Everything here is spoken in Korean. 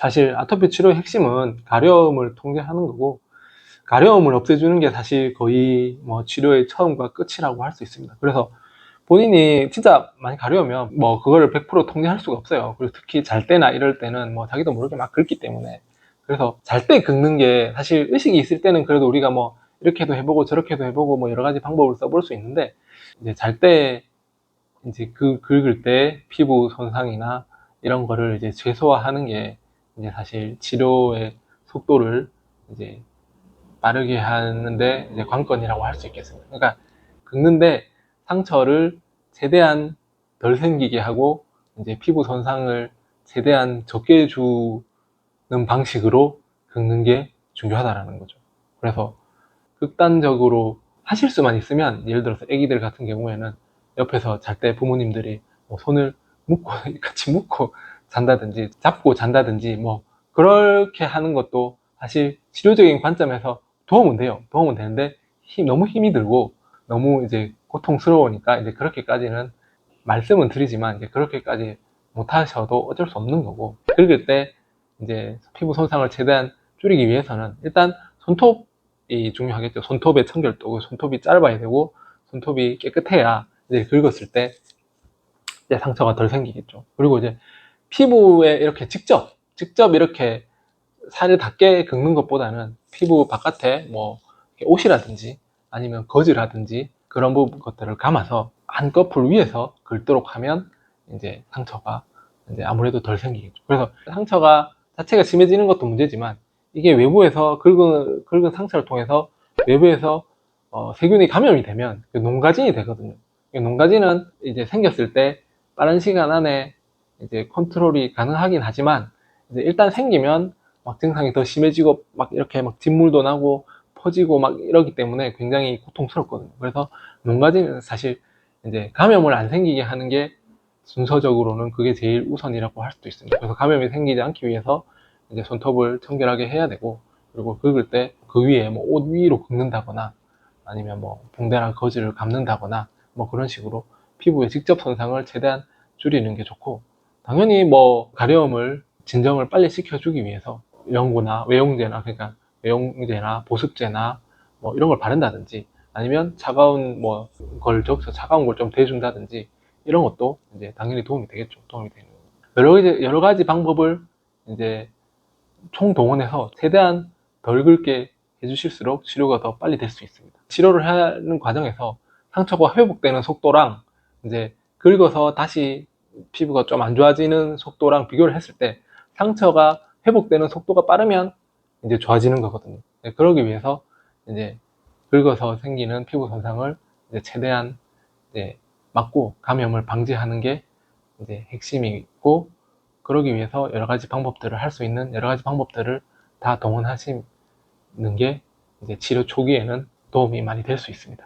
사실 아토피 치료의 핵심은 가려움을 통제하는 거고, 가려움을 없애주는 게 사실 거의 뭐 치료의 처음과 끝이라고 할 수 있습니다. 그래서 본인이 진짜 많이 가려우면 뭐 그거를 100% 통제할 수가 없어요. 그리고 특히 잘 때나 이럴 때는 뭐 자기도 모르게 막 긁기 때문에, 그래서 잘 때 긁는 게 사실 의식이 있을 때는 그래도 우리가 뭐 이렇게도 해보고 저렇게도 해보고 뭐 여러 가지 방법을 써볼 수 있는데, 이제 잘 때 이제 긁을 때 피부 손상이나 이런 거를 이제 최소화하는 게 이제 사실 치료의 속도를 이제 빠르게 하는데 이제 관건이라고 할 수 있겠습니다. 그러니까 긁는데 상처를 최대한 덜 생기게 하고 이제 피부 손상을 최대한 적게 주는 방식으로 긁는 게 중요하다라는 거죠. 그래서 극단적으로 하실 수만 있으면, 예를 들어서 아기들 같은 경우에는 옆에서 잘 때 부모님들이 뭐 손을 묶고 같이 묶고 잔다든지 잡고 잔다든지 뭐 그렇게 하는 것도 사실 치료적인 관점에서 도움은 돼요. 도움은 되는데 너무 힘이 들고 너무 이제 고통스러우니까 이제 그렇게까지는 말씀은 드리지만 이제 그렇게까지 못 하셔도 어쩔 수 없는 거고, 긁을 때 이제 피부 손상을 최대한 줄이기 위해서는 일단 손톱이 중요하겠죠. 손톱의 청결도, 손톱이 짧아야 되고 손톱이 깨끗해야 이제 긁었을 때 이제 상처가 덜 생기겠죠. 그리고 이제 피부에 이렇게 직접 이렇게 살을 닿게 긁는 것보다는 피부 바깥에 뭐 옷이라든지 아니면 거즈라든지 그런 것들을 감아서 한꺼풀 위에서 긁도록 하면 이제 상처가 이제 아무래도 덜 생기겠죠. 그래서 상처가 자체가 심해지는 것도 문제지만 이게 외부에서 긁은 상처를 통해서 외부에서 세균이 감염이 되면 농가진이 되거든요. 농가진은 이제 생겼을 때 빠른 시간 안에 이제 컨트롤이 가능하긴 하지만, 이제 일단 생기면 막 증상이 더 심해지고 막 이렇게 막 진물도 나고 퍼지고 막 이러기 때문에 굉장히 고통스럽거든요. 그래서 농가진은 사실 이제 감염을 안 생기게 하는 게 순서적으로는 그게 제일 우선이라고 할 수도 있습니다. 그래서 감염이 생기지 않기 위해서 이제 손톱을 청결하게 해야 되고, 그리고 긁을 때 그 위에 뭐 옷 위로 긁는다거나 아니면 뭐 붕대나 거즈를 감는다거나 뭐 그런 식으로 피부의 직접 손상을 최대한 줄이는 게 좋고, 당연히 뭐 가려움을 진정을 빨리 시켜주기 위해서 연고나 외용제나, 그러니까 외용제나 보습제나 뭐 이런 걸 바른다든지 아니면 차가운 뭐 걸 적셔 차가운 걸 좀 대준다든지 이런 것도 이제 당연히 도움이 되겠죠. 도움이 되는 여러 가지 방법을 이제 총동원해서 최대한 덜 긁게 해주실수록 치료가 더 빨리 될 수 있습니다. 치료를 하는 과정에서 상처가 회복되는 속도랑 이제 긁어서 다시 피부가 좀 안 좋아지는 속도랑 비교를 했을 때 상처가 회복되는 속도가 빠르면 이제 좋아지는 거거든요. 그러기 위해서 이제 긁어서 생기는 피부 손상을 이제 최대한 이제 막고 감염을 방지하는 게 이제 핵심이 있고, 그러기 위해서 여러 가지 방법들을 할 수 있는 여러 가지 방법들을 다 동원하시는 게 이제 치료 초기에는 도움이 많이 될 수 있습니다.